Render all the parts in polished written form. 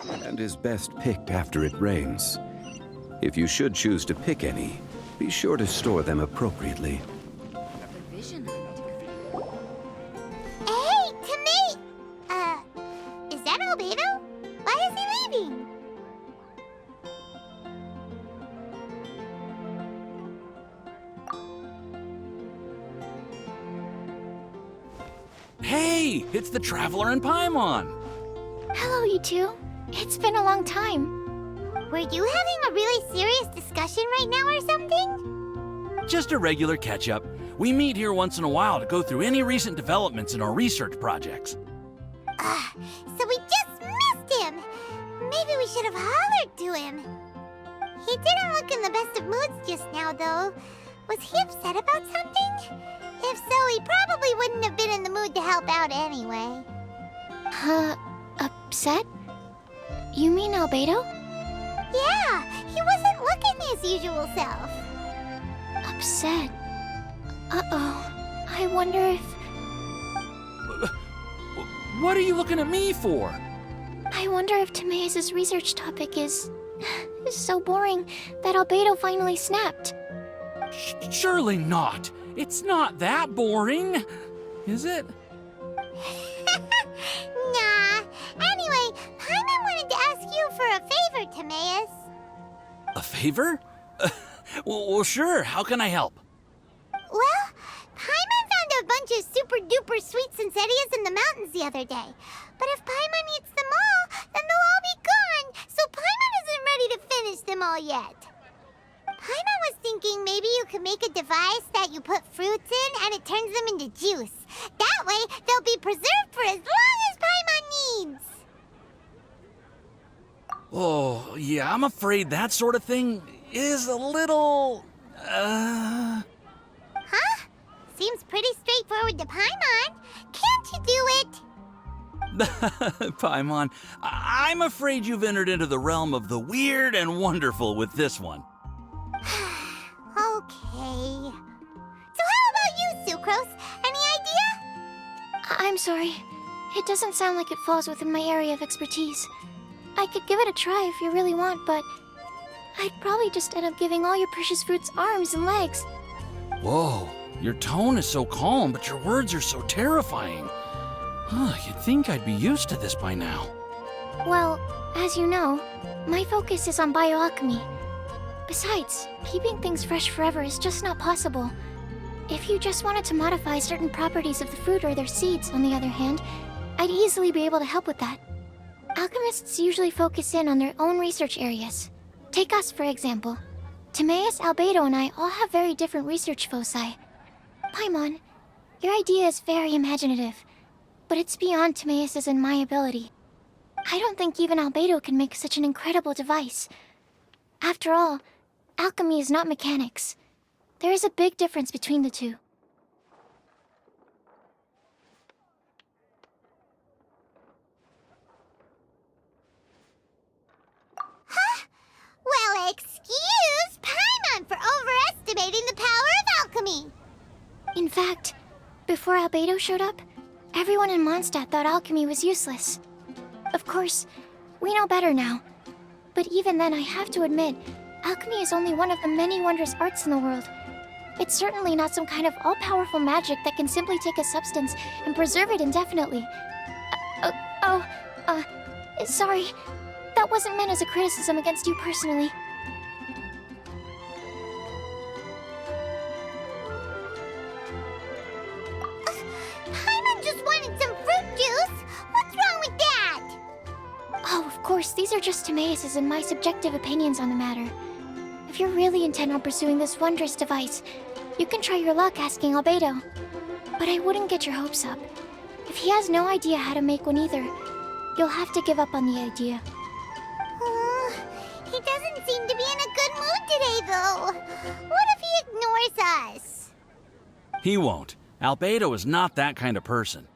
and is best picked after it rains. If you should choose to pick any, be sure to store them appropriately. Hey, Timmy! Is that Albedo? Why is he leaving? Hey, it's the Traveler and Paimon. Hello, you two. It's been a long time. Were you having a really serious discussion right now or something? Just a regular catch-up. We meet here once in a while to go through any recent developments in our research projects. So we just missed him. Maybe we should have hollered to him. He didn't look in the best of moods just now, though. Was he upset about something? If so, he probably wouldn't have been in the mood to help out anyway. Upset? You mean Albedo? Yeah, he wasn't looking his usual self. Upset? Uh-oh. I wonder if... What are you looking at me for? I wonder if Timaeus' research topic is so boring that Albedo finally snapped. Surely not. It's not that boring, is it? Nah. Anyway, Paimon wanted to ask you for a favor, Timaeus. A favor? Well, sure. How can I help? Well, Paimon found a bunch of super-duper sweet Sincerias in the mountains the other day. But if Paimon eats them all, then they'll all be gone, so Paimon isn't ready to finish them all yet. Paimon was thinking maybe you could make a device that you put fruits in and it turns them into juice. That way, they'll be preserved for as long as Paimon needs. Oh, yeah, I'm afraid that sort of thing is a little... Huh? Seems pretty straightforward to Paimon. Can't you do it? Paimon, I'm afraid you've entered into the realm of the weird and wonderful with this one. Okay. So how about you, Sucrose? Any idea? I'm sorry. It doesn't sound like it falls within my area of expertise. I could give it a try if you really want, but I'd probably just end up giving all your precious fruits arms and legs. Whoa, your tone is so calm, but your words are so terrifying. You'd think I'd be used to this by now. Well, as you know, my focus is on bioalchemy. Besides, keeping things fresh forever is just not possible. If you just wanted to modify certain properties of the fruit or their seeds, on the other hand, I'd easily be able to help with that. Alchemists usually focus in on their own research areas. Take us, for example. Timaeus, Albedo, and I all have very different research foci. Paimon, your idea is very imaginative, but it's beyond Timaeus' and my ability. I don't think even Albedo can make such an incredible device. After all, alchemy is not mechanics. There is a big difference between the two. Huh? Well, excuse Paimon for overestimating the power of alchemy. In fact, before Albedo showed up, everyone in Mondstadt thought alchemy was useless. Of course, we know better now. But even then, I have to admit, alchemy is only one of the many wondrous arts in the world. It's certainly not some kind of all-powerful magic that can simply take a substance and preserve it indefinitely. Sorry. That wasn't meant as a criticism against you personally. Paimon just wanted some fruit juice. What's wrong with that? Oh, of course, these are just Timaeus' and my subjective opinions on the matter. If you're really intent on pursuing this wondrous device, you can try your luck asking Albedo. But I wouldn't get your hopes up. If he has no idea how to make one either, you'll have to give up on the idea. He doesn't seem to be in a good mood today, though. What if he ignores us? He won't. Albedo is not that kind of person.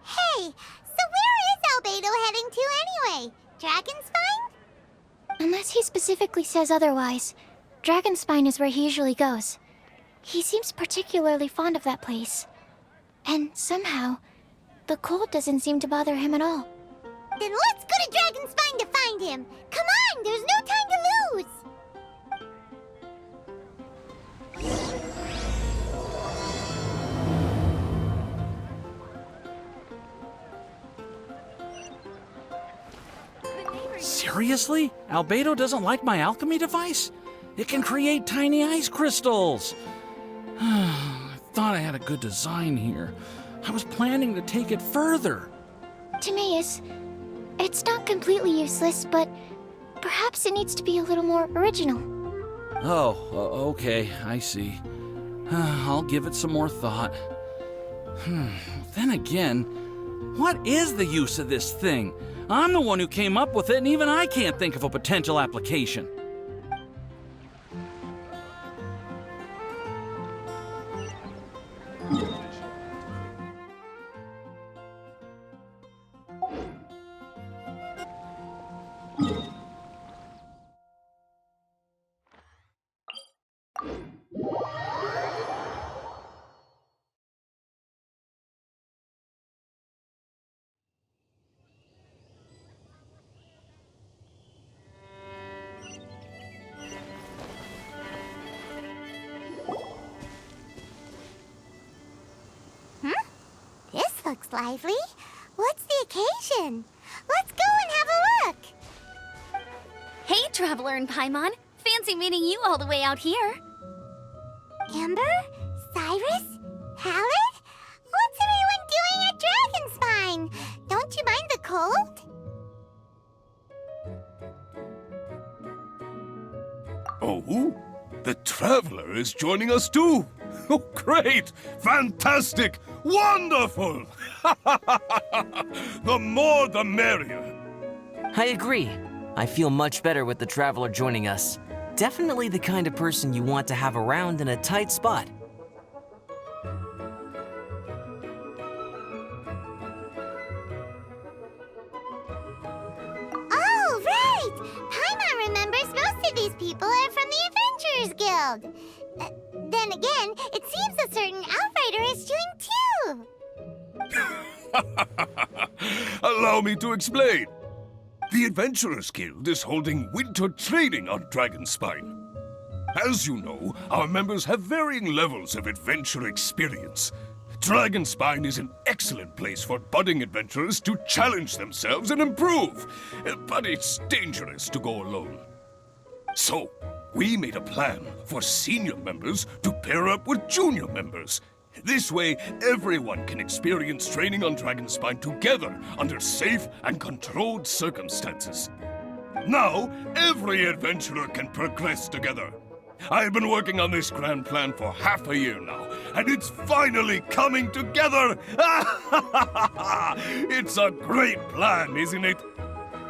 Hey, so where is Albedo heading to anyway? Dragonspine? Unless he specifically says otherwise, Dragonspine is where he usually goes. He seems particularly fond of that place. And somehow, the cold doesn't seem to bother him at all. Then let's go to Dragonspine to find him! Come on, there's no time to lose! Seriously? Albedo doesn't like my alchemy device? It can create tiny ice crystals! I thought I had a good design here. I was planning to take it further. Timaeus, it's not completely useless, but perhaps it needs to be a little more original. Oh, okay, I see. I'll give it some more thought. Then again, what is the use of this thing? I'm the one who came up with it, and even I can't think of a potential application. This looks lively. What's the occasion? Let's go and have a look! Hey, Traveler and Paimon. Fancy meeting you all the way out here. Amber? Cyrus? Halid? What's everyone doing at Dragonspine? Don't you mind the cold? Oh, the Traveler is joining us too! Oh, great! Fantastic! Wonderful! The more the merrier. I agree. I feel much better with the Traveler joining us. Definitely the kind of person you want to have around in a tight spot. Oh, right! Paimon remembers most of these people are from the Adventurers Guild. Then again, it seems a certain outrider is doing too. Allow me to explain. The Adventurers Guild is holding winter training on Dragonspine. As you know, our members have varying levels of adventure experience. Dragonspine is an excellent place for budding adventurers to challenge themselves and improve, but it's dangerous to go alone. So, we made a plan for senior members to pair up with junior members. This way, everyone can experience training on Dragonspine together under safe and controlled circumstances. Now, every adventurer can progress together. I've been working on this grand plan for half a year now, and it's finally coming together! It's a great plan, isn't it?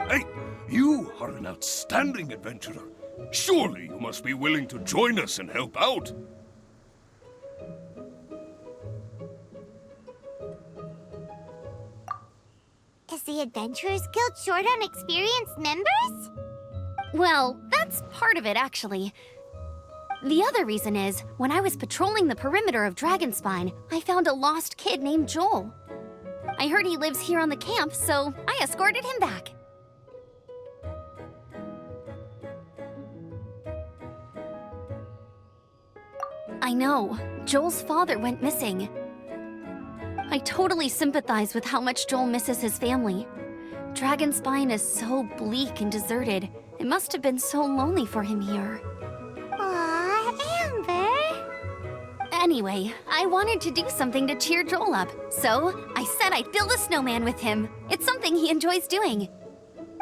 Hey, you are an outstanding adventurer. Surely you must be willing to join us and help out. Is the Adventurers Guild short on experienced members? Well, that's part of it, actually. The other reason is, when I was patrolling the perimeter of Dragonspine, I found a lost kid named Joel. I heard he lives here on the camp, so I escorted him back. I know. Joel's father went missing. I totally sympathize with how much Joel misses his family. Dragonspine is so bleak and deserted. It must have been so lonely for him here. Aw, Amber. Anyway, I wanted to do something to cheer Joel up, so I said I'd build a snowman with him. It's something he enjoys doing.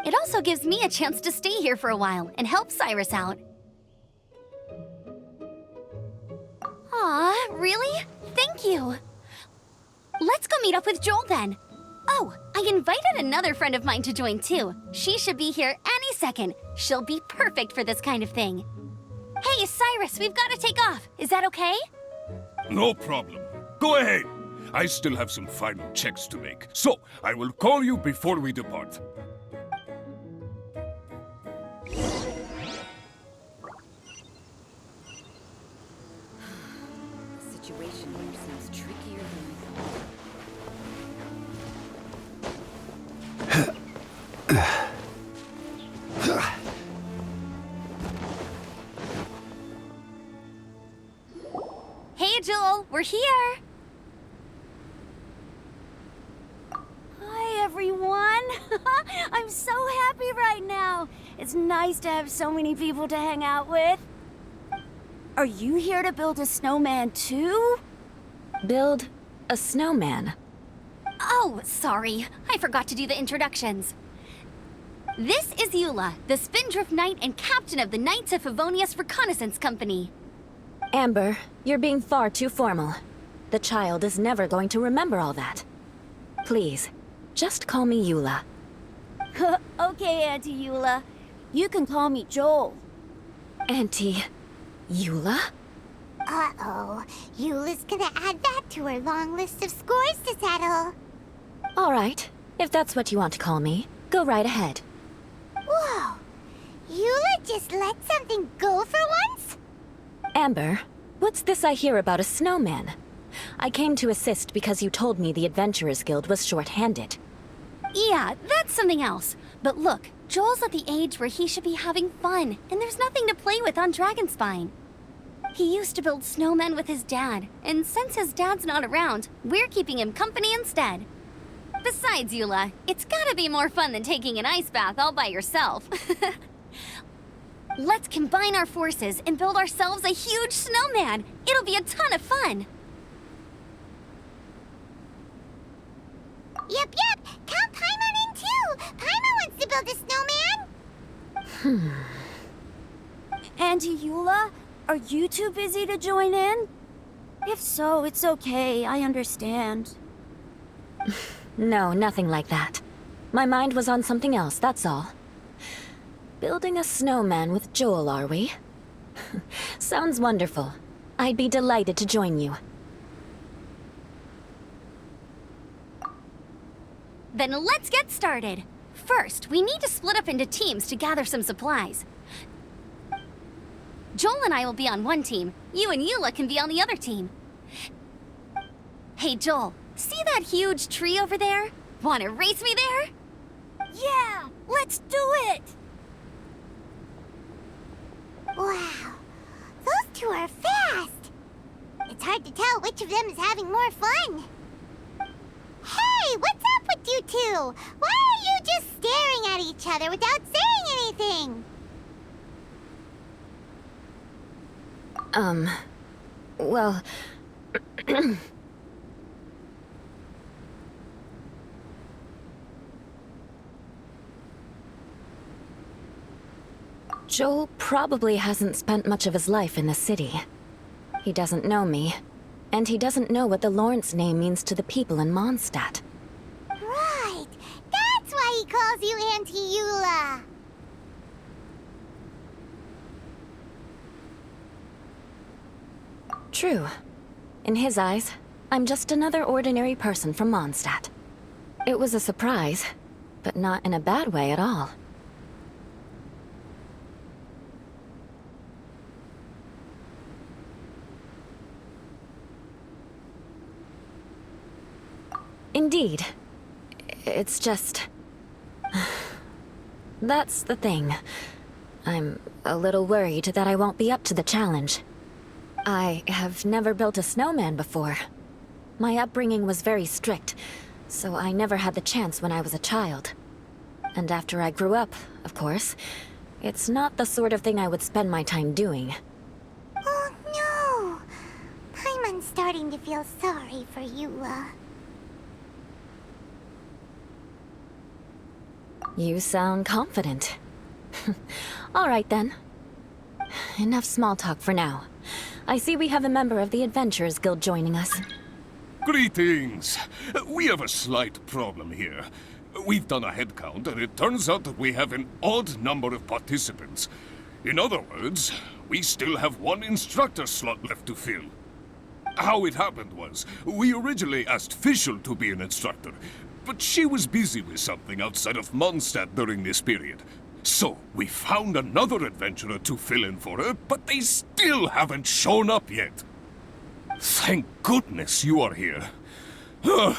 It also gives me a chance to stay here for a while and help Cyrus out. Aw, really? Thank you. Let's go meet up with Joel then. Oh, I invited another friend of mine to join too. She should be here any second. She'll be perfect for this kind of thing. Hey, Cyrus, we've got to take off. Is that okay? No problem. Go ahead. I still have some final checks to make, so I will call you before we depart. Seems trickier than I thought. Hey, Joel, we're here! Hi, everyone! I'm so happy right now! It's nice to have so many people to hang out with. Are you here to build a snowman too? Build a snowman? Oh, sorry. I forgot to do the introductions. This is Eula, the Spindrift Knight and captain of the Knights of Favonius Reconnaissance Company. Amber, you're being far too formal. The child is never going to remember all that. Please, just call me Eula. Okay, Auntie Eula. You can call me Joel. Auntie Eula? Uh-oh. Eula's gonna add that to her long list of scores to settle. All right, if that's what you want to call me, go right ahead. Whoa. Eula just let something go for once? Amber, what's this I hear about a snowman? I came to assist because you told me the Adventurers Guild was short-handed. Yeah, that's something else. But look, Joel's at the age where he should be having fun, and there's nothing to play with on Dragonspine. He used to build snowmen with his dad, and since his dad's not around, we're keeping him company instead. Besides, Eula, it's gotta be more fun than taking an ice bath all by yourself. Let's combine our forces and build ourselves a huge snowman. It'll be a ton of fun. Yep. Count Paimon in too. Paimon wants to build a snowman. Auntie Eula, are you too busy to join in? If so, it's okay. I understand. No, nothing like that. My mind was on something else, that's all. Building a snowman with Joel, are we? Sounds wonderful. I'd be delighted to join you. Then let's get started. First, we need to split up into teams to gather some supplies. Joel and I will be on one team. You and Eula can be on the other team. Hey, Joel, see that huge tree over there? Wanna race me there? Yeah, let's do it! Wow. Those two are fast. It's hard to tell which of them is having more fun. Hey, what's up with you two? Why are you just staring at each other without saying anything? Well... Joel probably hasn't spent much of his life in the city. He doesn't know me, and he doesn't know what the Lawrence name means to the people in Mondstadt. Right. That's why he calls you Auntie Eula. True. In his eyes, I'm just another ordinary person from Mondstadt. It was a surprise, but not in a bad way at all. Indeed. It's just... That's the thing. I'm a little worried that I won't be up to the challenge. I have never built a snowman before. My upbringing was very strict, so I never had the chance when I was a child. And after I grew up, of course, it's not the sort of thing I would spend my time doing. Oh no! Paimon's starting to feel sorry for Eula. You sound confident. All right then. Enough small talk for now. I see we have a member of the Adventurers Guild joining us. Greetings. We have a slight problem here. We've done a head count, and it turns out that we have an odd number of participants. In other words, we still have one instructor slot left to fill. How it happened was, we originally asked Fischl to be an instructor, but she was busy with something outside of Mondstadt during this period. So, we found another adventurer to fill in for her, but they still haven't shown up yet. Thank goodness you are here. Oh,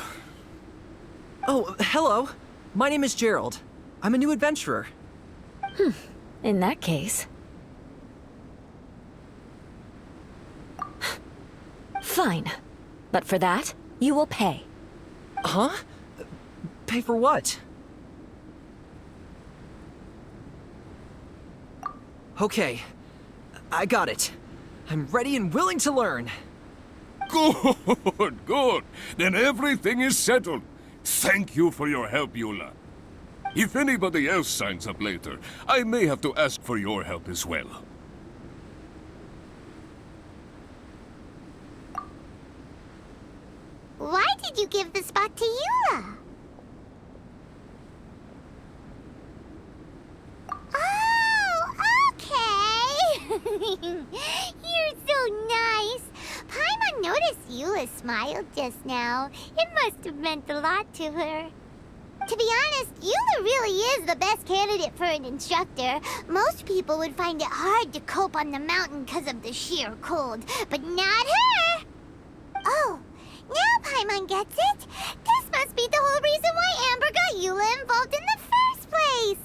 hello. My name is Gerald. I'm a new adventurer. In that case... Fine. But for that, you will pay. Huh? Pay for what? Okay. I got it. I'm ready and willing to learn. Good, good. Then everything is settled. Thank you for your help, Eula. If anybody else signs up later, I may have to ask for your help as well. Why did you give the spot to Eula? Oh, okay. You're so nice. Paimon noticed Eula smiled just now. It must have meant a lot to her. To be honest, Eula really is the best candidate for an instructor. Most people would find it hard to cope on the mountain because of the sheer cold, but not her! Oh, now Paimon gets it. This must be the whole reason why Amber got Eula involved in the first place.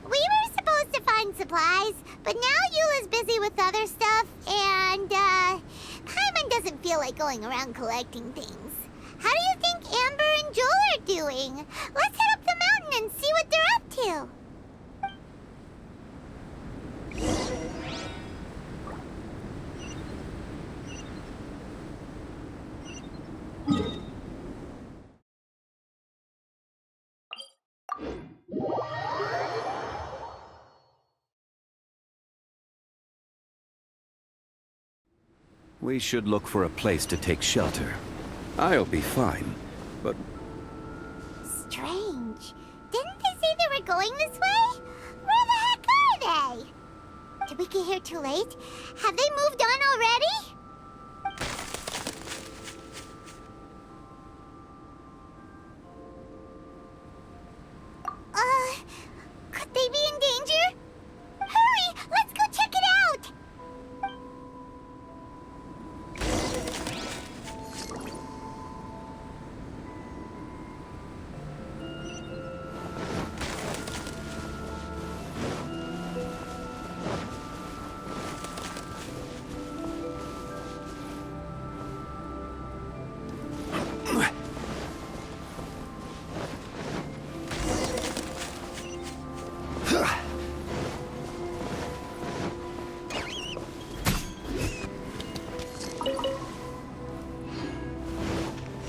We were supposed to find supplies, but now Eula's busy with other stuff, and, Paimon doesn't feel like going around collecting things. How do you think Amber and Joel are doing? Let's head up the mountain and see what they're up to. We should look for a place to take shelter. I'll be fine, but... Strange. Didn't they say they were going this way? Where the heck are they? Did we get here too late? Have they moved on already? Could they be in danger? Hurry! Let's go check it out!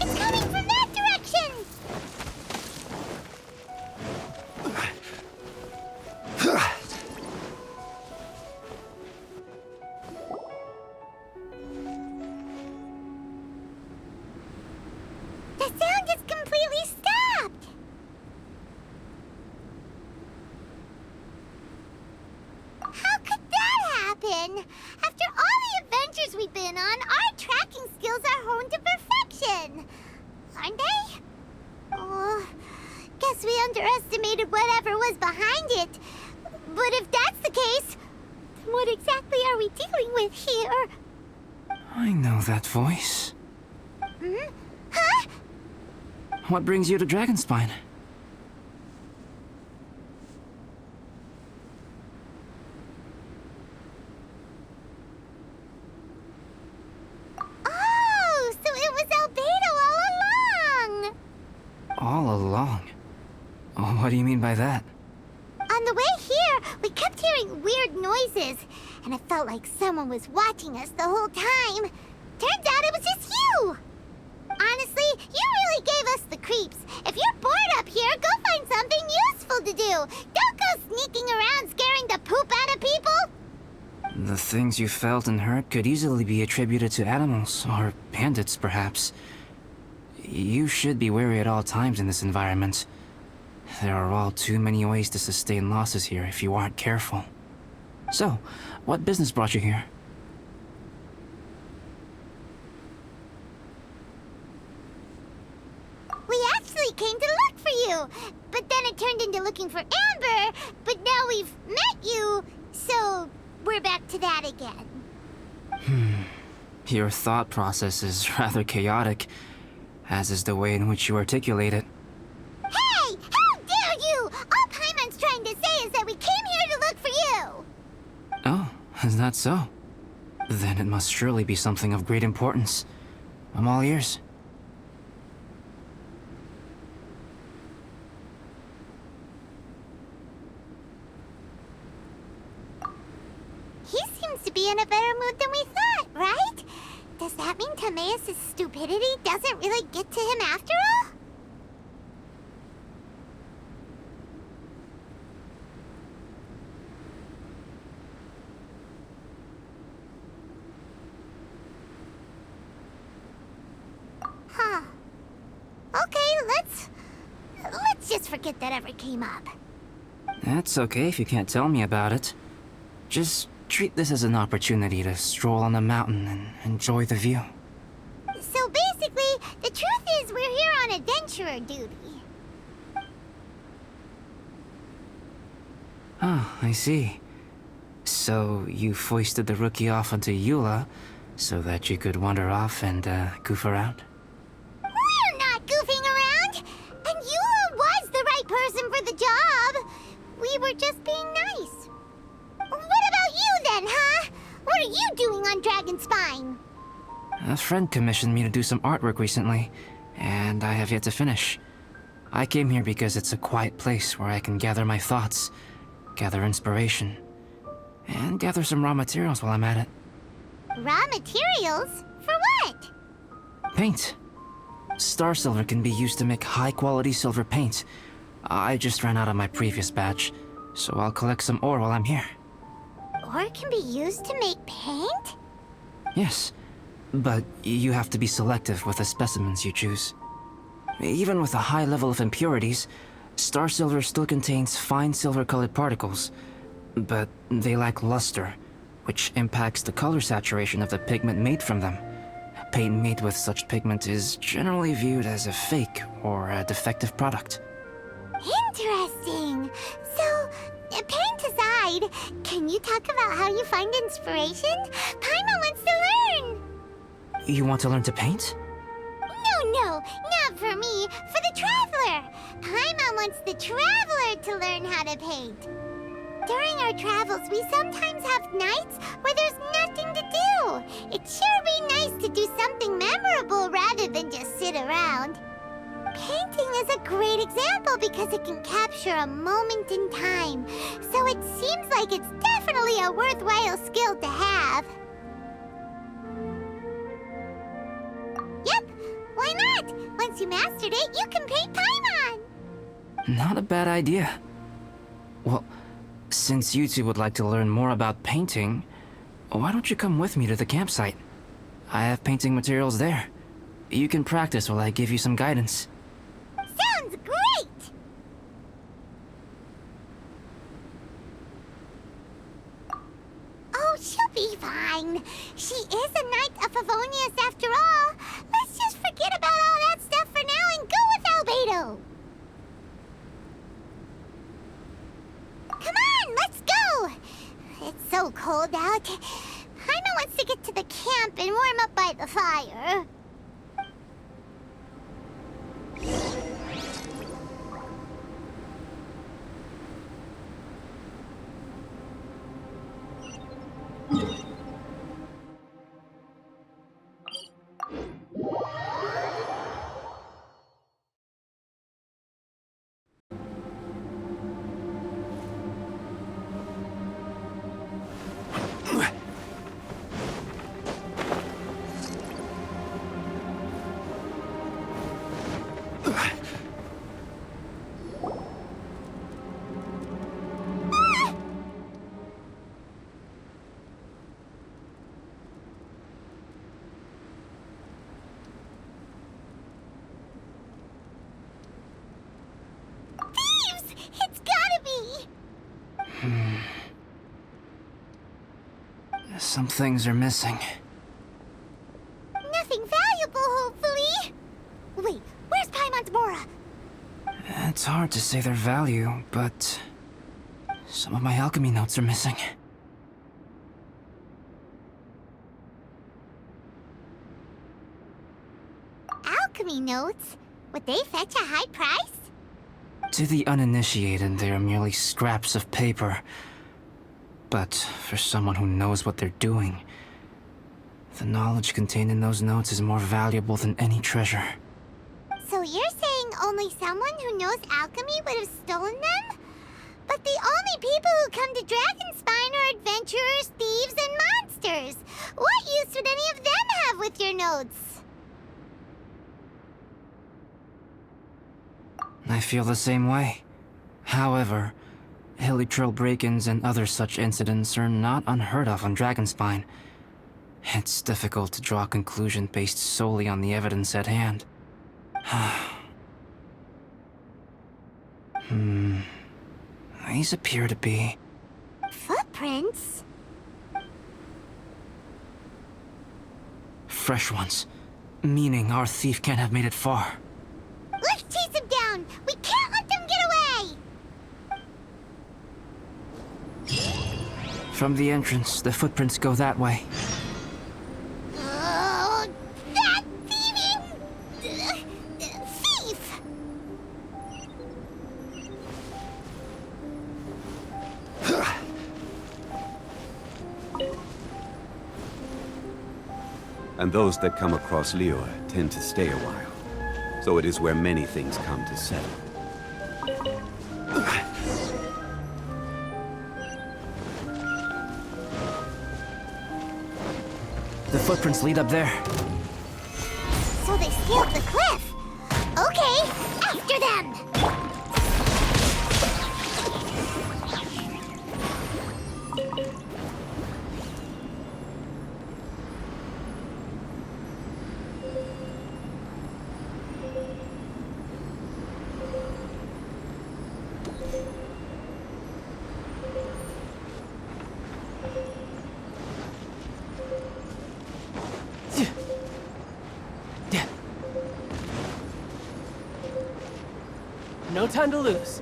It's coming from that direction! The sound is completely stopped! How could that happen? After all the adventures we've been on, our tracking skills are honed to perfection. Aren't they? Oh, guess we underestimated whatever was behind it. But if that's the case, then what exactly are we dealing with here? I know that voice. Hmm? Huh? What brings you to Dragonspine? Oh, so it was Albedo all along! All along? Oh, what do you mean by that? On the way here, we kept hearing weird noises, and it felt like someone was watching us the whole time. Turns out it was just you! Honestly, you really gave us the creeps. If you're bored up here, go find something useful to do. Don't go sneaking around scaring the poop out of people. The things you felt and heard could easily be attributed to animals, or bandits, perhaps. You should be wary at all times in this environment. There are all too many ways to sustain losses here if you aren't careful. So, what business brought you here? We actually came to look for you, but then it turned into looking for Amber, but now we've met you, so we're back to that again. Your thought process is rather chaotic, as is the way in which you articulate it. Hey! How dare you! All Paimon's trying to say is that we came here to look for you! Oh, is that so? Then it must surely be something of great importance. I'm all ears. He seems to be in a better mood than we thought, right? Does that mean Timaeus' stupidity doesn't really get to him after all? Huh. Okay, let's just forget that ever came up. That's okay if you can't tell me about it. Just treat this as an opportunity to stroll on the mountain and enjoy the view. So basically, the truth is we're here on adventurer duty. Oh, I see. So you foisted the rookie off onto Eula so that you could wander off and goof around? We're not goofing around! And Eula was the right person for the job! We were just being nice. What about you then, huh? What are you doing on Dragonspine? A friend commissioned me to do some artwork recently, and I have yet to finish. I came here because it's a quiet place where I can gather my thoughts, gather inspiration, and gather some raw materials while I'm at it. Raw materials? For what? Paint. Star silver can be used to make high-quality silver paint. I just ran out of my previous batch, so I'll collect some ore while I'm here. Ore can be used to make paint? Yes, but you have to be selective with the specimens you choose. Even with a high level of impurities, star silver still contains fine silver-colored particles, but they lack luster, which impacts the color saturation of the pigment made from them. Paint made with such pigment is generally viewed as a fake or a defective product. Interesting. So, paint aside, can you talk about how you find inspiration? Paimon wants to learn! You want to learn to paint? No, not for me, for the Traveler! Paimon wants the Traveler to learn how to paint. During our travels, we sometimes have nights where there's nothing to do. It'd sure be nice to do something memorable rather than just sit around. Painting is a great example because it can capture a moment in time, so it seems like it's definitely a worthwhile skill to have. Yep, why not? Once you mastered it, you can paint Paimon! Not a bad idea. Well, since you two would like to learn more about painting, why don't you come with me to the campsite? I have painting materials there. You can practice while I give you some guidance. Sounds great! Oh, she'll be fine. She is a Knight of Favonius after all. Let's just forget about all that stuff for now and go with Albedo. Come on, let's go! It's so cold out. Paimon wants to get to the camp and warm up by the fire. Some things are missing. Nothing valuable, hopefully. Wait, where's Paimon's Mora? It's hard to say their value, but some of my alchemy notes are missing. alchemy notes. Would they fetch a high price? To the uninitiated, they are merely scraps of paper. But for someone who knows what they're doing, the knowledge contained in those notes is more valuable than any treasure. So you're saying only someone who knows alchemy would have stolen them? But the only people who come to Dragonspine are adventurers, thieves, and monsters. What use would any of them have with your notes? I feel the same way. However, Hilly-Trail break-ins and other such incidents are not unheard of on Dragonspine. It's difficult to draw a conclusion based solely on the evidence at hand. These appear to be... Footprints? fresh ones. Meaning our thief can't have made it far. Let's chase him down! We can't let them get away! From the entrance, the footprints go that way. Oh, that thieving... thief! And those that come across Lior tend to stay a while. So it is where many things come to settle. The footprints lead up there. So they scaled the cliff. Okay, after them! No time to lose.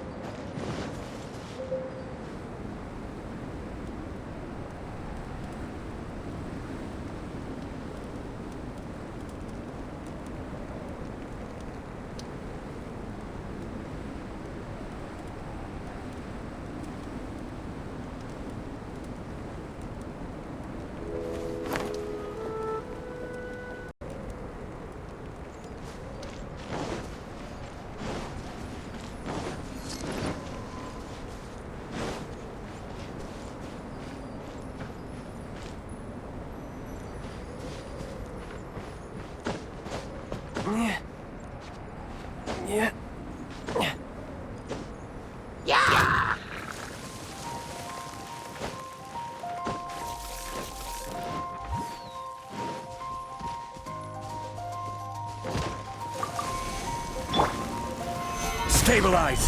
Stabilize!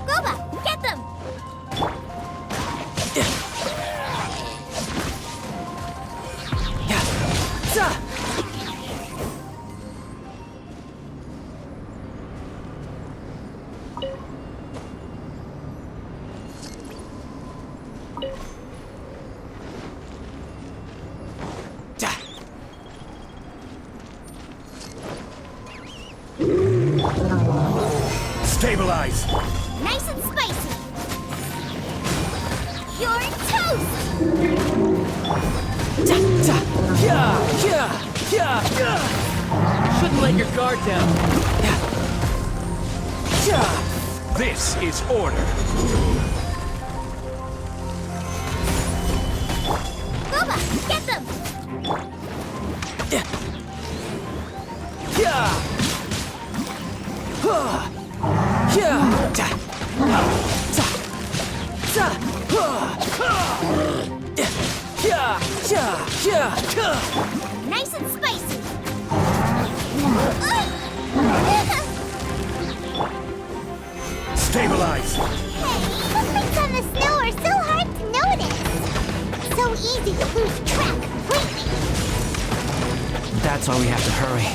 Goba, get them! Stabilize! Nice and spicy! You're toast! Shouldn't let your guard down. This is order. Goba, get them! Nice and spicy! Stabilize! Hey, footprints on the snow are so hard to notice! So easy to lose track completely! That's why we have to hurry.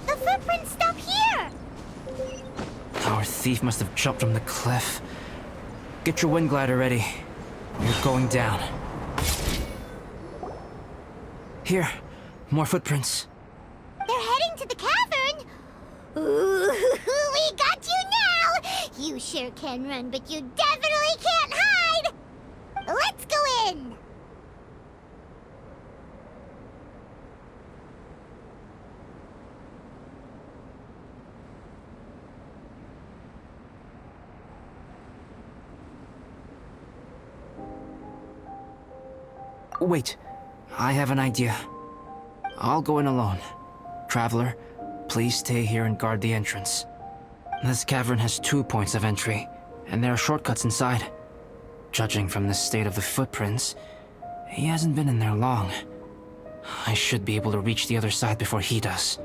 The footprints stop here! Our thief must have jumped from the cliff. Get your wind glider ready. You're going down. Here, more footprints. They're heading to the cavern. Ooh, we got you now. You sure can run, but you definitely can't hide. Let's go in. Wait, I have an idea. I'll go in alone. Traveler, please stay here and guard the entrance. This cavern has 2 points of entry, and there are shortcuts inside. Judging from the state of the footprints, he hasn't been in there long. I should be able to reach the other side before he does.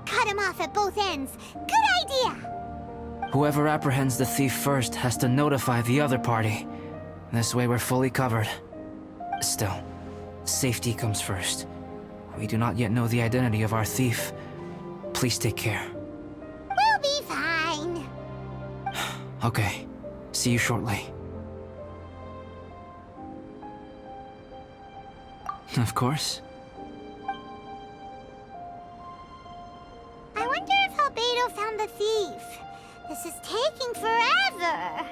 Cut him off at both ends. Good idea. Whoever apprehends the thief first has to notify the other party. This way we're fully covered. Still, safety comes first. We do not yet know the identity of our thief. Please take care. We'll be fine. Okay, see you shortly. Of course. I wonder if Albedo found the thief. This is taking forever.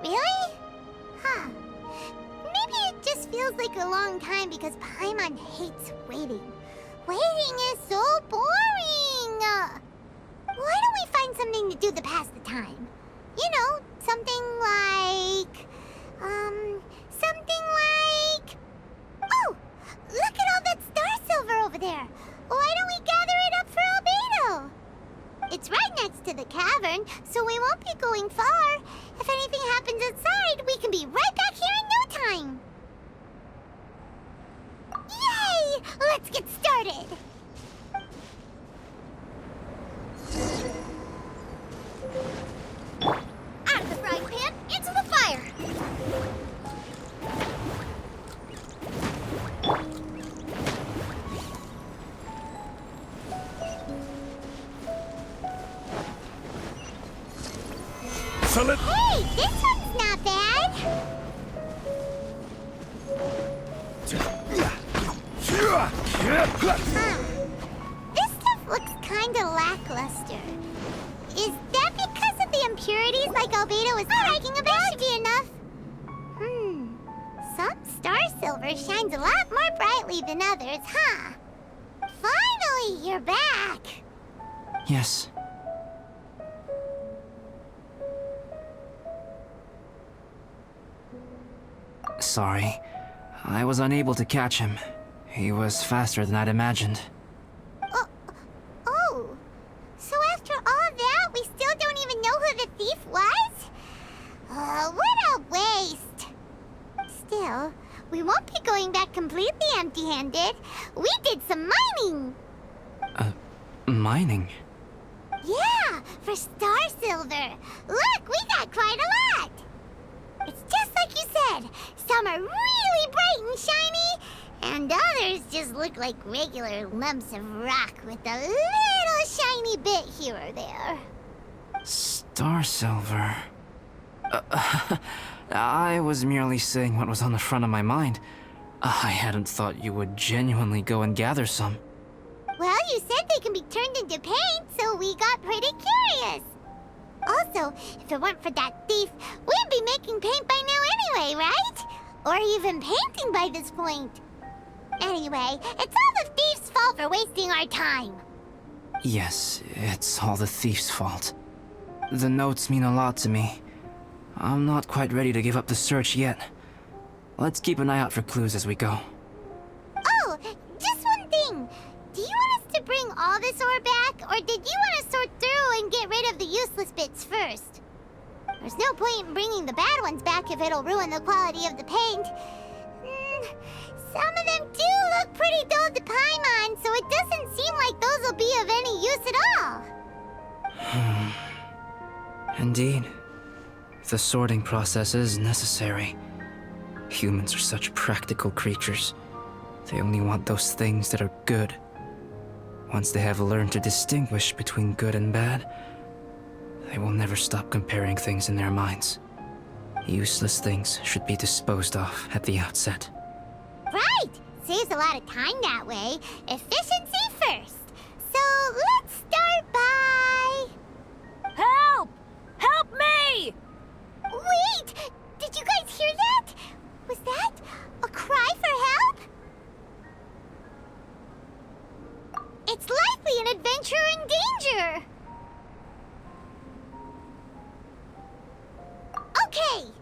Really? Huh. Maybe it just feels like a long time because Paimon hates waiting. Waiting is so boring. Why don't we find something to do to pass the time? You know, something like... Oh! Look at all that star silver over there! Why don't we gather it up for Albedo? It's right next to the cavern, so we won't be going far. If anything happens outside, we can be right back here in no time. Yay! Let's get started! Out of the frying pan, into the fire! Hey, this one's not bad. This stuff looks kinda lackluster. Is that because of the impurities like Albedo was bragging about? That should be enough. Some star silver shines a lot more brightly than others, huh? Finally, you're back. Yes. Sorry. I was unable to catch him. He was faster than I'd imagined. Oh. So after all that, we still don't even know who the thief was? What a waste. Still, we won't be going back completely empty-handed. We did some mining. Mining? Yeah, for star silver. Look, we got quite a lot. It's just like you said. Some are really bright and shiny, and others just look like regular lumps of rock with a little shiny bit here or there. Star silver. I was merely saying what was on the front of my mind. I hadn't thought you would genuinely go and gather some. Well, you said they can be turned into paint, so we got pretty curious. Also, if it weren't for that thief, we'd be making paint by now anyway, right? Or even painting by this point. Anyway, it's all the thief's fault for wasting our time. Yes, it's all the thief's fault. The notes mean a lot to me. I'm not quite ready to give up the search yet. Let's keep an eye out for clues as we go. Oh, just one thing. Do you want us to bring all this ore back, or did you want to sort through and get rid of the useless bits first? There's no point in bringing the bad ones back if it'll ruin the quality of the paint. Some of them do look pretty dull to Paimon, so it doesn't seem like those will be of any use at all. Indeed. The sorting process is necessary. Humans are such practical creatures. They only want those things that are good. Once they have learned to distinguish between good and bad, they will never stop comparing things in their minds. Useless things should be disposed of at the outset. Right! Saves a lot of time that way. Efficiency first. So let's start by... Help! Help me! Wait! Did you guys hear that? Was that a cry for help? It's likely an adventurer in danger! Okay!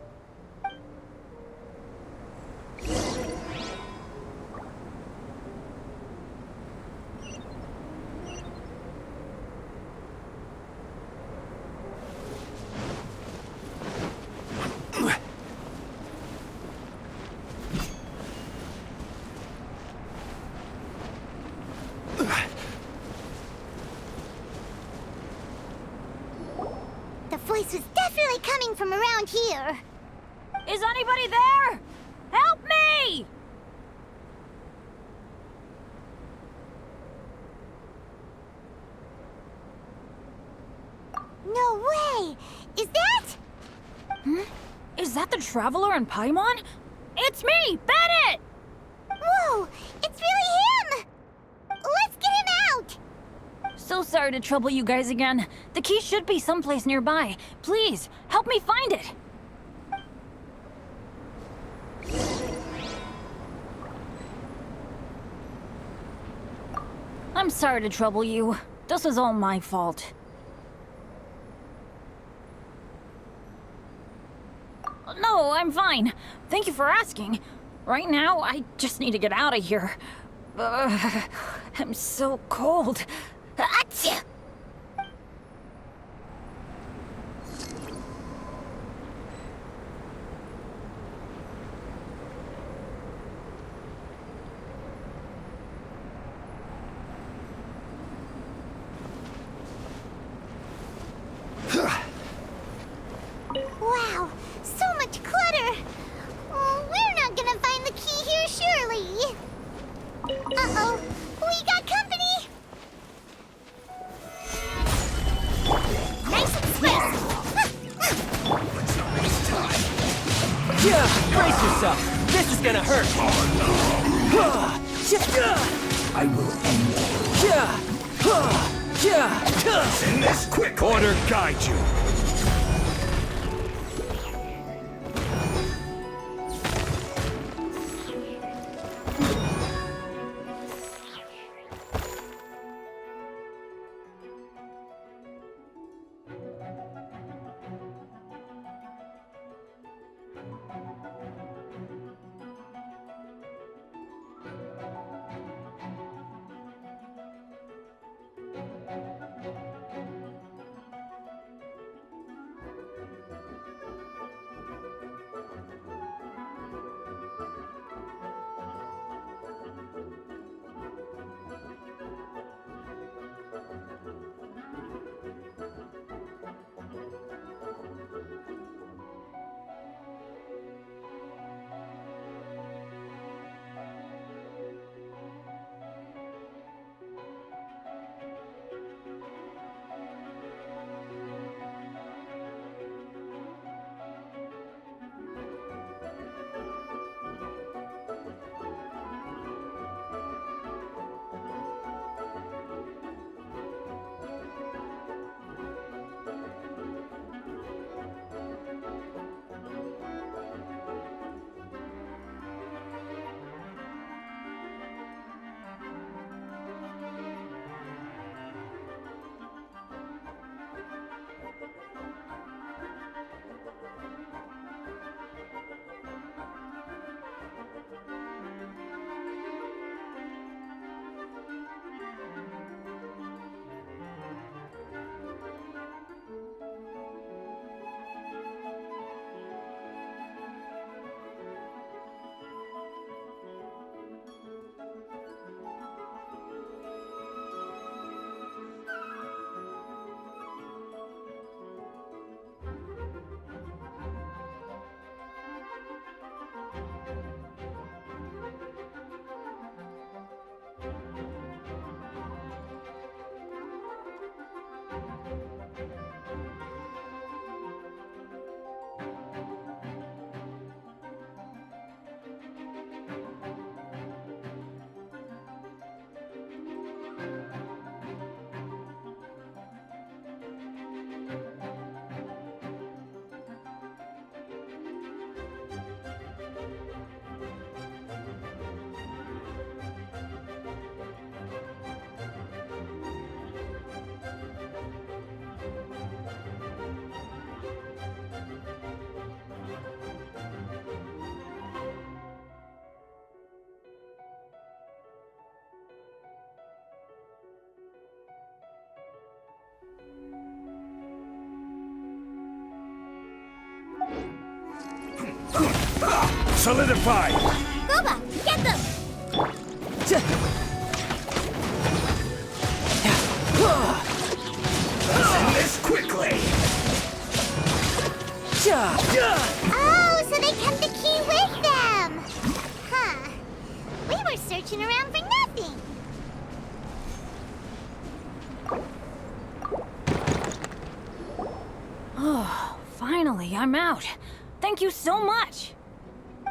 The voice was definitely coming from around here. Is anybody there? Help me! No way! Is that? Is that the Traveler and Paimon? It's me, Bennett! Whoa! It's really him! Let's get him out! So sorry to trouble you guys again. The key should be someplace nearby. Please, help me find it. I'm sorry to trouble you. This was all my fault. No, I'm fine. Thank you for asking. Right now, I just need to get out of here. I'm so cold. Achoo! Wow, so much clutter! Oh, we're not gonna find the key here, surely! Uh-oh, we got company! Nice and swift! Yeah, brace yourself. This is gonna hurt. I will end. Send this quick. Order guide you. Solidify! Boba, get them! Let's end this quickly! Oh, so they kept the key with them! Huh. We were searching around for nothing. Oh, finally, I'm out. Thank you so much.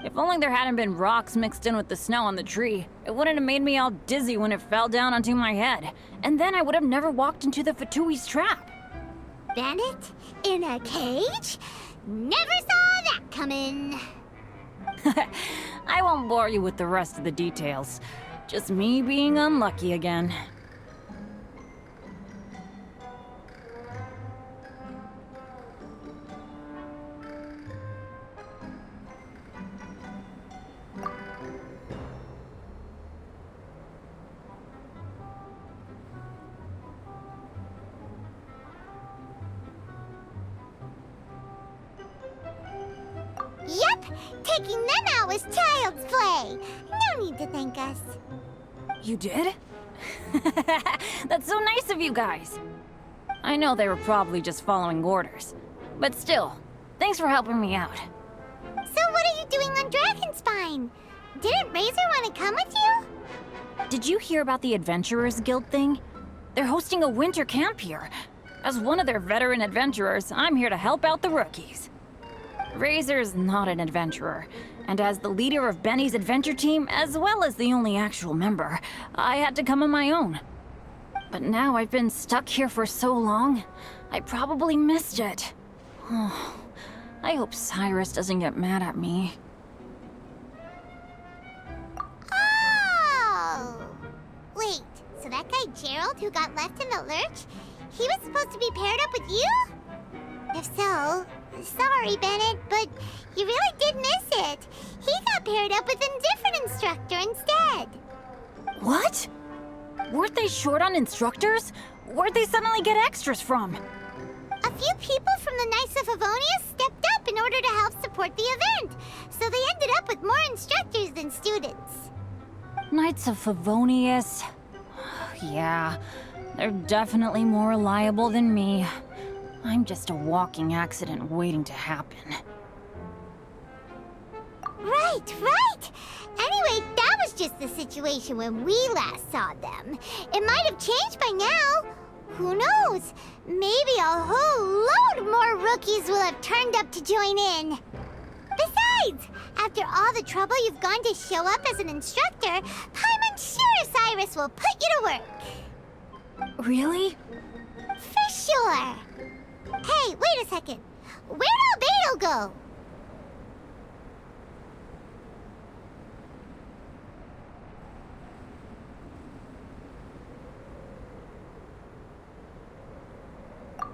If only there hadn't been rocks mixed in with the snow on the tree, it wouldn't have made me all dizzy when it fell down onto my head. And then I would have never walked into the Fatui's trap. Bennett? In a cage? Never saw that coming. I won't bore you with the rest of the details. Just me being unlucky again. Yep, taking them out was child's play. No need to thank us. You did? That's so nice of you guys. I know they were probably just following orders. But still, thanks for helping me out. So what are you doing on Dragonspine? Didn't Razor want to come with you? Did you hear about the Adventurers Guild thing? They're hosting a winter camp here. As one of their veteran adventurers, I'm here to help out the rookies. Razor's not an adventurer, and as the leader of Benny's adventure team, as well as the only actual member, I had to come on my own. But now I've been stuck here for so long, I probably missed it. Oh, I hope Cyrus doesn't get mad at me. Oh! Wait, so that guy Gerald who got left in the lurch, he was supposed to be paired up with you? If so, sorry, Bennett, but you really did miss it. He got paired up with a different instructor instead. What? Weren't they short on instructors? Where'd they suddenly get extras from? A few people from the Knights of Favonius stepped up in order to help support the event, so they ended up with more instructors than students. Knights of Favonius? Yeah, they're definitely more reliable than me. I'm just a walking accident waiting to happen. Right. Anyway, that was just the situation when we last saw them. It might have changed by now. Who knows? Maybe a whole load more rookies will have turned up to join in. Besides, after all the trouble you've gone to show up as an instructor, Paimon's sure Cyrus will put you to work. Really? For sure. Hey, wait a second. Where'd Albedo go?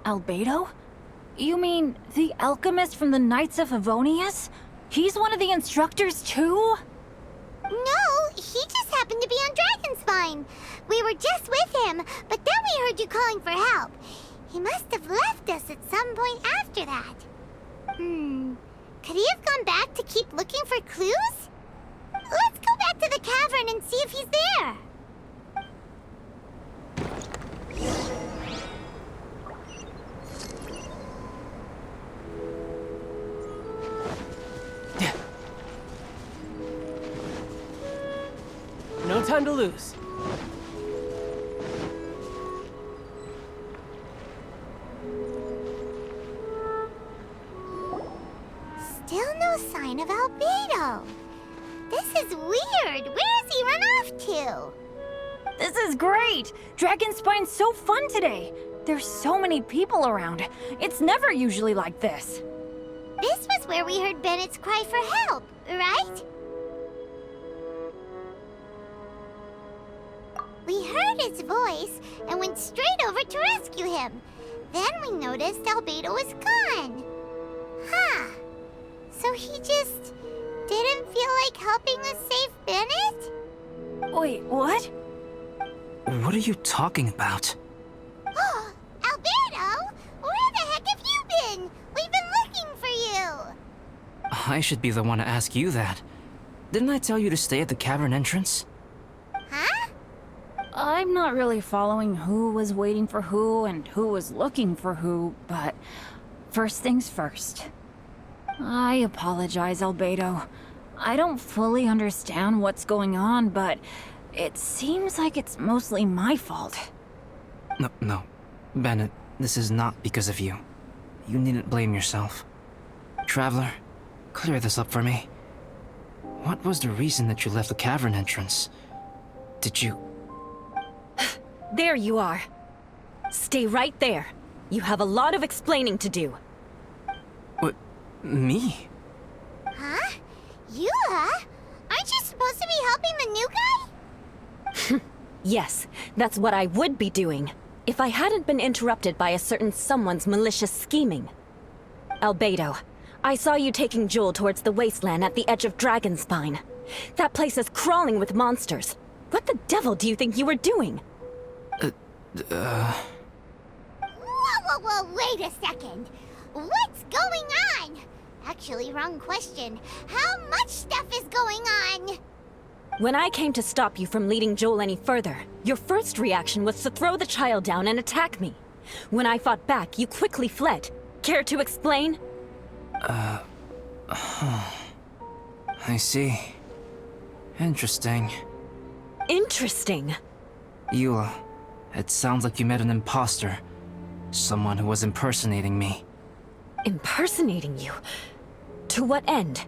Albedo? You mean the alchemist from the Knights of Favonius? He's one of the instructors too? No, he just happened to be on Dragonspine. We were just with him, but then we heard you calling for help. He must have left us at some point after that. Could he have gone back to keep looking for clues? Let's go back to the cavern and see if he's there. No time to lose. Still no sign of Albedo. This is weird. Where has he run off to? This is great! Dragonspine's so fun today! There's so many people around. It's never usually like this. This was where we heard Bennett's cry for help, right? We heard his voice and went straight over to rescue him. Then we noticed Albedo was gone. Huh. So he just didn't feel like helping us save Bennett? Wait, what? What are you talking about? Oh, Albedo! Where the heck have you been? We've been looking for you! I should be the one to ask you that. didn't I tell you to stay at the cavern entrance? Huh? I'm not really following who was waiting for who and who was looking for who, but first things first. I apologize, Albedo. I don't fully understand what's going on, but it seems like it's mostly my fault. No. Bennett, this is not because of you. You needn't blame yourself. Traveler, clear this up for me. What was the reason that you left the cavern entrance? Did you... There you are. Stay right there. You have a lot of explaining to do. What? Me? Huh? Eula? Aren't you supposed to be helping the new guy? Yes, that's what I would be doing, if I hadn't been interrupted by a certain someone's malicious scheming. Albedo, I saw you taking Joel towards the wasteland at the edge of Dragonspine. That place is crawling with monsters. What the devil do you think you were doing? Whoa, wait a second. What's going on? Actually, wrong question. How much stuff is going on? When I came to stop you from leading Joel any further, your first reaction was to throw the child down and attack me. When I fought back, you quickly fled. Care to explain? I see. Interesting. Interesting. Eula, it sounds like you met an imposter. Someone who was impersonating me. Impersonating you? To what end?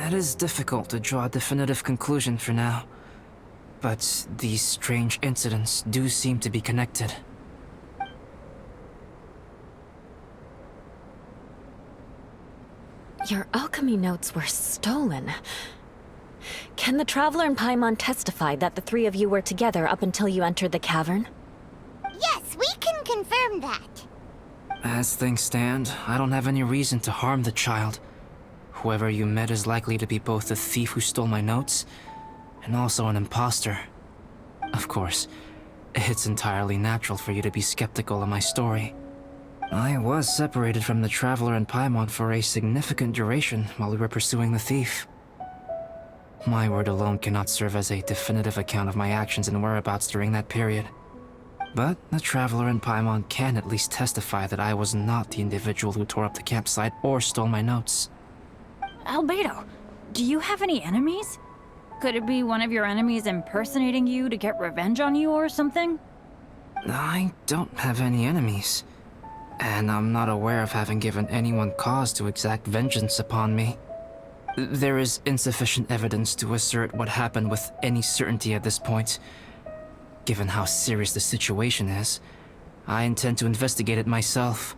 It is difficult to draw a definitive conclusion for now. But these strange incidents do seem to be connected. Your alchemy notes were stolen. Can the Traveler and Paimon testify that the three of you were together up until you entered the cavern? Yes, we can confirm that. As things stand, I don't have any reason to harm the child. Whoever you met is likely to be both the thief who stole my notes, and also an imposter. Of course, it's entirely natural for you to be skeptical of my story. I was separated from the Traveler and Paimon for a significant duration while we were pursuing the thief. My word alone cannot serve as a definitive account of my actions and whereabouts during that period. But the Traveler and Paimon can at least testify that I was not the individual who tore up the campsite or stole my notes. Albedo, do you have any enemies? Could it be one of your enemies impersonating you to get revenge on you or something? I don't have any enemies. And I'm not aware of having given anyone cause to exact vengeance upon me. There is insufficient evidence to assert what happened with any certainty at this point. Given how serious the situation is, I intend to investigate it myself,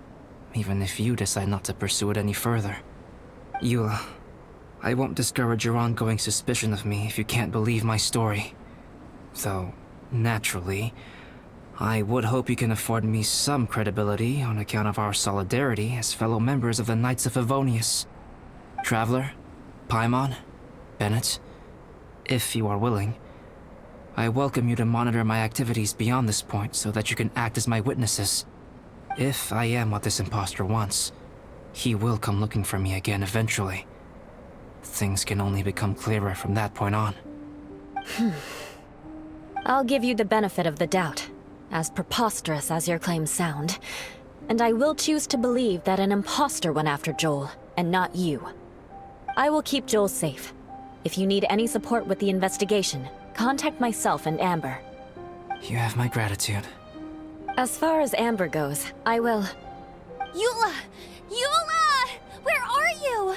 even if you decide not to pursue it any further. Eula, I won't discourage your ongoing suspicion of me if you can't believe my story. Though, naturally, I would hope you can afford me some credibility on account of our solidarity as fellow members of the Knights of Favonius. Traveler, Paimon, Bennett, if you are willing, I welcome you to monitor my activities beyond this point so that you can act as my witnesses. If I am what this imposter wants, he will come looking for me again eventually. Things can only become clearer from that point on. I'll give you the benefit of the doubt, as preposterous as your claims sound. And I will choose to believe that an imposter went after Joel, and not you. I will keep Joel safe. If you need any support with the investigation, contact myself and Amber. You have my gratitude. As far as Amber goes, I will... Eula! Eula! Where are you?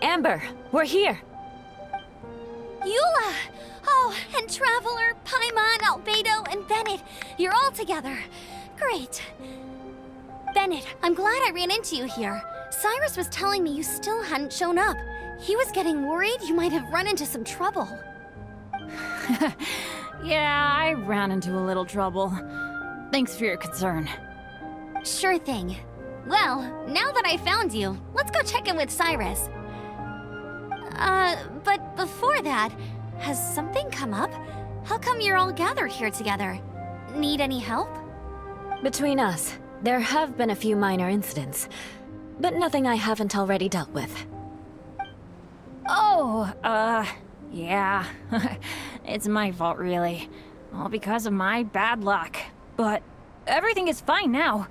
Amber, we're here! Eula! Oh, and Traveler, Paimon, Albedo, and Bennett. You're all together. Great. Bennett, I'm glad I ran into you here. Cyrus was telling me you still hadn't shown up. He was getting worried you might have run into some trouble. Yeah, I ran into a little trouble. Thanks for your concern. Sure thing. Well, now that I found you, let's go check in with Cyrus. But before that, has something come up? How come you're all gathered here together? Need any help? Between us, there have been a few minor incidents, but nothing I haven't already dealt with. Oh, yeah. It's my fault, really. All because of my bad luck. But everything is fine now.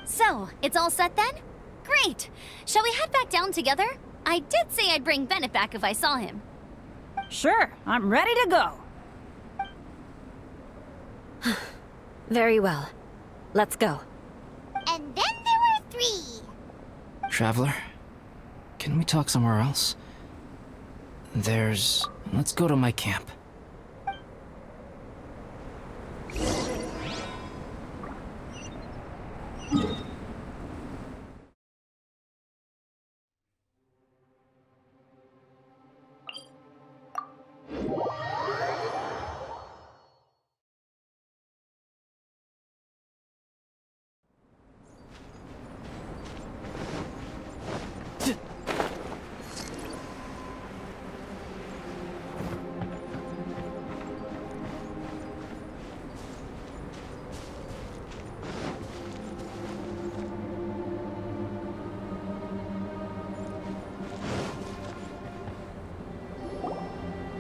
So, it's all set then? Great! Shall we head back down together? I did say I'd bring Bennett back if I saw him. Sure, I'm ready to go. Very well. Let's go. And then there were 3. Traveler, can we talk somewhere else? Let's go to my camp.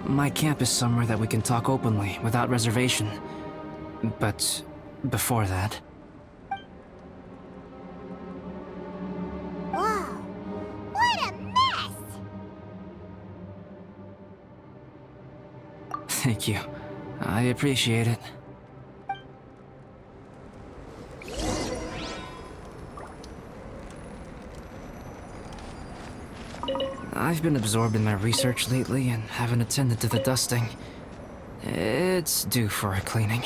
My camp is somewhere that we can talk openly, without reservation. But before that... Whoa, what a mess! Thank you. I appreciate it. I've been absorbed in my research lately and haven't attended to the dusting. It's due for a cleaning.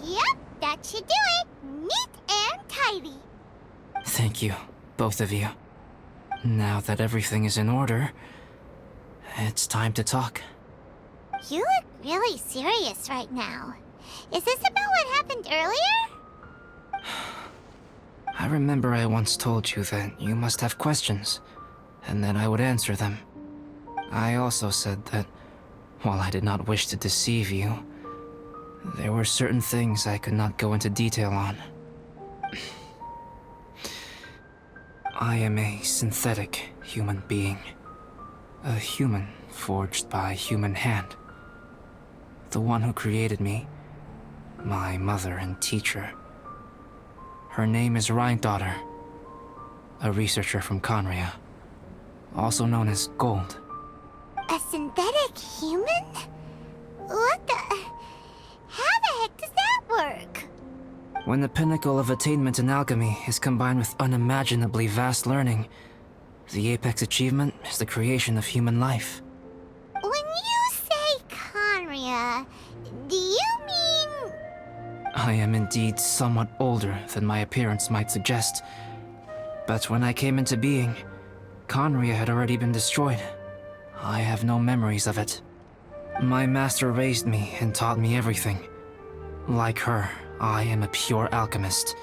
Yep, that should do it. Neat and tidy. Thank you, both of you. Now that everything is in order, it's time to talk. You look really serious right now. Is this about what happened earlier? I remember I once told you that you must have questions, and that I would answer them. I also said that, while I did not wish to deceive you, there were certain things I could not go into detail on. I am a synthetic human being. A human forged by human hand. The one who created me, my mother and teacher. Her name is Rhine-daughter, a researcher from Conria, also known as Gold. A synthetic human? What the... How the heck does that work? When the pinnacle of attainment in alchemy is combined with unimaginably vast learning, the apex achievement is the creation of human life. When you say Conria, do you mean... I am indeed somewhat older than my appearance might suggest. But when I came into being, Conria had already been destroyed. I have no memories of it. My master raised me and taught me everything. Like her, I am a pure alchemist.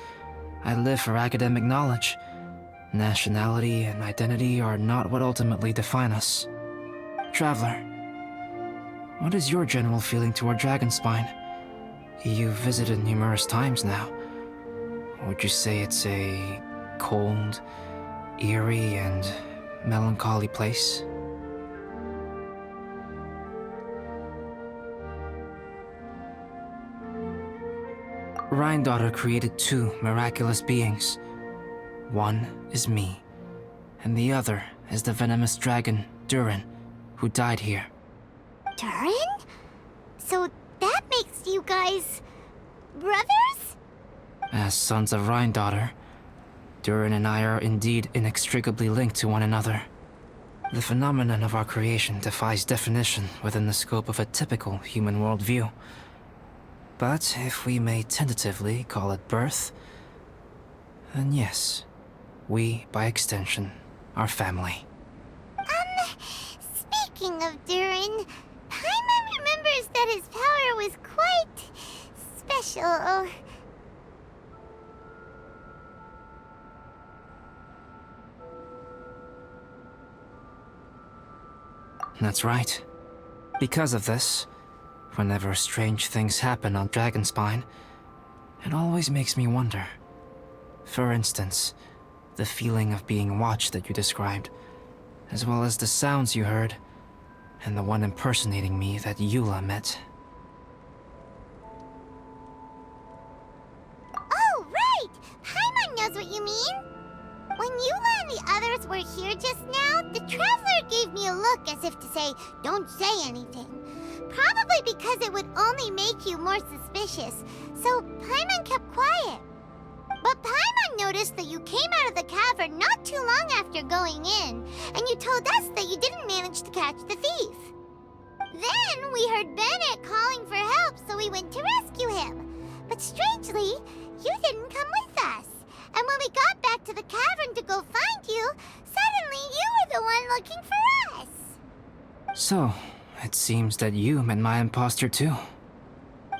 I live for academic knowledge. Nationality and identity are not what ultimately define us. Traveler, what is your general feeling toward Dragonspine? You've visited numerous times now. Would you say it's a cold, eerie, and melancholy place? Rhine-daughter created 2 miraculous beings. One is me, and the other is the venomous dragon, Durin, who died here. Durin? So that makes you guys... brothers? As sons of Rhine-daughter, Durin and I are indeed inextricably linked to one another. The phenomenon of our creation defies definition within the scope of a typical human worldview. But if we may tentatively call it birth, then yes, we, by extension, are family. Speaking of Durin, Paimon remembers that his power was quite... special. That's right. Because of this, whenever strange things happen on Dragonspine, it always makes me wonder, For instance, the feeling of being watched that you described, as well as the sounds you heard, and the one impersonating me that Eula met. Oh, right! Paimon knows what you mean! When Eula and the others were here just now, the Traveler gave me a look as if to say, don't say anything. Probably because it would only make you more suspicious, so Paimon kept quiet. But Paimon noticed that you came out of the cavern not too long after going in, and you told us that you didn't manage to catch the thief. Then we heard Bennett calling for help, so we went to rescue him. But strangely, you didn't come with us. And when we got back to the cavern to go find you, suddenly you were the one looking for us. So, it seems that you met my imposter too.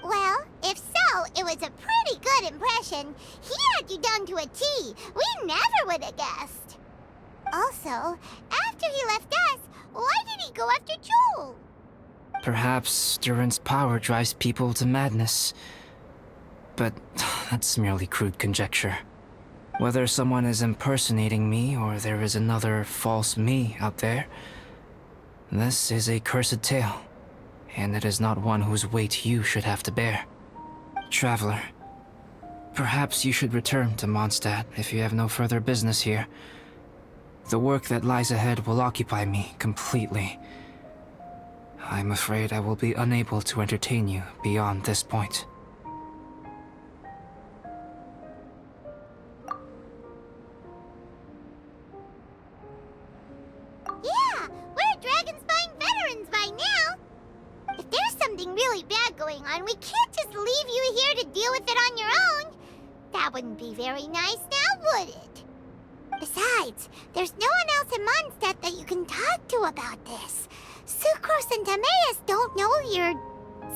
Well, if so, it was a pretty good impression. He had you down to a T. We never would have guessed. Also, after he left us, why did he go after Joel? Perhaps Duran's power drives people to madness. But that's merely crude conjecture. Whether someone is impersonating me or there is another false me out there, this is a cursed tale, and it is not one whose weight you should have to bear. Traveler, perhaps you should return to Mondstadt if you have no further business here. The work that lies ahead will occupy me completely. I'm afraid I will be unable to entertain you beyond this point. Yeah, we're Dragonspine veterans by now. If there's something really bad going on, we can't just leave you here to deal with it on your own. That wouldn't be very nice now, would it? Besides, there's no one else in Mondstadt that you can talk to about this. Sucrose and Timaeus don't know your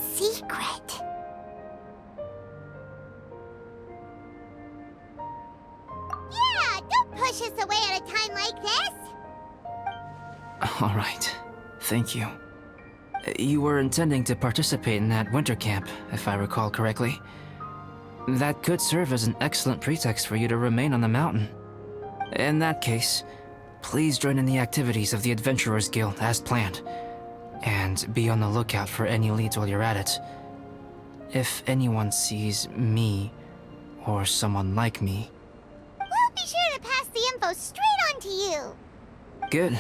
secret. Yeah, don't push us away at a time like this. All right. Thank you. You were intending to participate in that winter camp, if I recall correctly. That could serve as an excellent pretext for you to remain on the mountain. In that case, please join in the activities of the Adventurers Guild as planned, and be on the lookout for any leads while you're at it. If anyone sees me, or someone like me... We'll be sure to pass the info straight on to you. Good.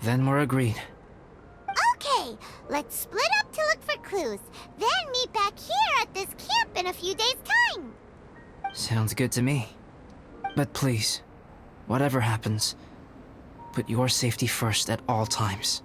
Then we're agreed. Okay, let's split up to look for clues, then meet back here at this camp in a few days' time. Sounds good to me. But please, whatever happens, put your safety first at all times.